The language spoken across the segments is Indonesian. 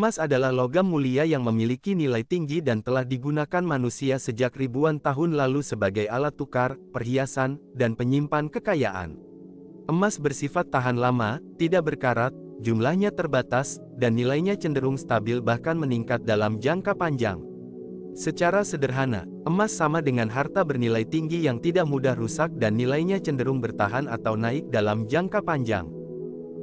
Emas adalah logam mulia yang memiliki nilai tinggi dan telah digunakan manusia sejak ribuan tahun lalu sebagai alat tukar, perhiasan, dan penyimpan kekayaan. Emas bersifat tahan lama, tidak berkarat, jumlahnya terbatas, dan nilainya cenderung stabil bahkan meningkat dalam jangka panjang. Secara sederhana, emas sama dengan harta bernilai tinggi yang tidak mudah rusak dan nilainya cenderung bertahan atau naik dalam jangka panjang.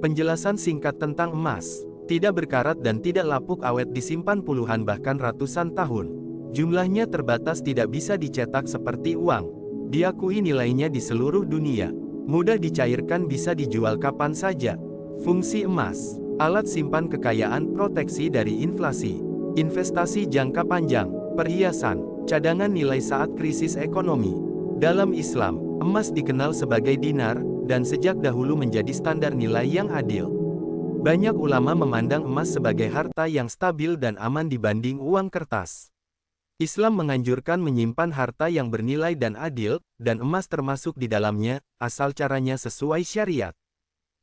Penjelasan singkat tentang emas. Tidak berkarat dan tidak lapuk awet disimpan puluhan bahkan ratusan tahun. Jumlahnya terbatas, tidak bisa dicetak seperti uang. Diakui nilainya di seluruh dunia. Mudah dicairkan, bisa dijual kapan saja. Fungsi emas. Alat simpan kekayaan, proteksi dari inflasi. Investasi jangka panjang. Perhiasan. Cadangan nilai saat krisis ekonomi. Dalam Islam, emas dikenal sebagai dinar, dan sejak dahulu menjadi standar nilai yang adil. Banyak ulama memandang emas sebagai harta yang stabil dan aman dibanding uang kertas. Islam menganjurkan menyimpan harta yang bernilai dan adil, dan emas termasuk di dalamnya, asal caranya sesuai syariat.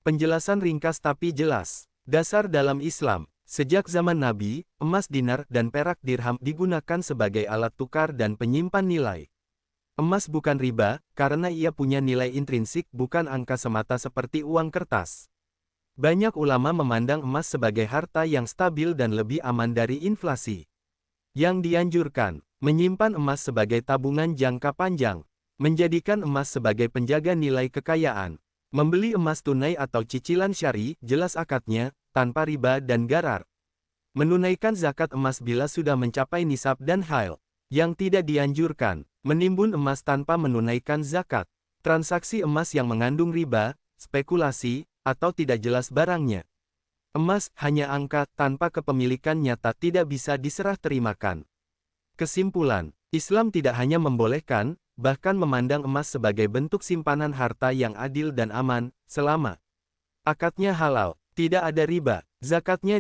Penjelasan ringkas tapi jelas. Dasar dalam Islam. Sejak zaman Nabi, emas dinar dan perak dirham digunakan sebagai alat tukar dan penyimpan nilai. Emas bukan riba, karena ia punya nilai intrinsik, bukan angka semata seperti uang kertas. Banyak ulama memandang emas sebagai harta yang stabil dan lebih aman dari inflasi. Yang dianjurkan, menyimpan emas sebagai tabungan jangka panjang, menjadikan emas sebagai penjaga nilai kekayaan, membeli emas tunai atau cicilan syari, jelas akadnya, tanpa riba dan garar. Menunaikan zakat emas bila sudah mencapai nisab dan hail. Yang tidak dianjurkan, menimbun emas tanpa menunaikan zakat. Transaksi emas yang mengandung riba, spekulasi, atau tidak jelas barangnya. Emas hanya angka, tanpa kepemilikan nyata tidak bisa diserah terimakan. Kesimpulan, Islam tidak hanya membolehkan, bahkan memandang emas sebagai bentuk simpanan harta yang adil dan aman, selama akadnya halal, tidak ada riba, zakatnya